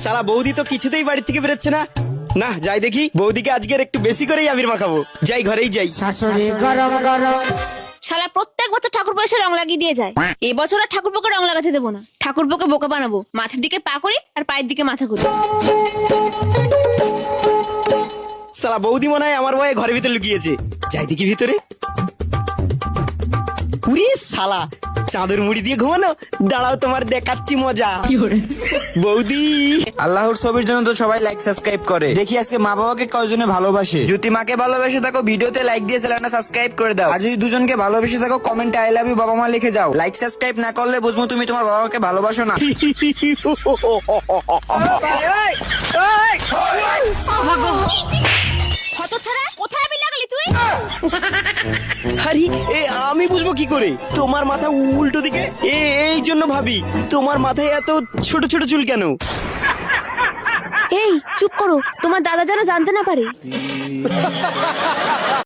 সালা বৌদি তো কিছুতেই বাড়ি থেকে বেরোচ্ছে না। না যাই দেখি, বৌদিকে আজকের একটু বেশি করেই আবির মাখাবো। যাই ঘরেই যাই। শালা প্রত্যেক বছর ঠাকুর পয়সা রং লাগিয়ে দিয়ে যায়, এবছর আর ঠাকুরপোকে রং লাগাতে দেবো না। ঠাকুরপোকে বোকা বানাবো, মাথার দিকে পা করি আর পায়ের দিকে মাথা করি। সালা বৌদি মনে হয় আমার ভয়ে ঘরের ভিতরে লুকিয়েছে। যাই দেখি ভিতরে। উরে শালা, চাঁদের মুড়ি দিয়ে ঘুমানো। দাঁড়াও তোমার দেখাচ্ছি মজা। বৌদি, আল্লাহর ছবির জন্য তো সবাই লাইক সাবস্ক্রাইব করে। দেখি আজকে মা বাবাকে কয়জনে ভালোবাসে। যদি মাকে ভালোবেসে থাকো ভিডিওতে লাইক দিয়ে চ্যানেলটা সাবস্ক্রাইব করে দাও। আর যদি দুজনকে ভালোবেসে থাকো কমেন্টে আই লাভ ইউ বাবা মা লিখে যাও। লাইক সাবস্ক্রাইব না করলে বুঝবো তুমি তোমার বাবা মাকে ভালোবাসো না। হতচ্ছাড়া, কোথায় আমি লাগালি তুই? আরে আমি বুঝবো কি করে? তোমার মাথা উল্টো দিকে। এই জন্য ভাবি তোমার মাথায় এত ছোট ছোট চুল কেন? এই চুপ করো, তোমার দাদা যেন জানতে না পারে।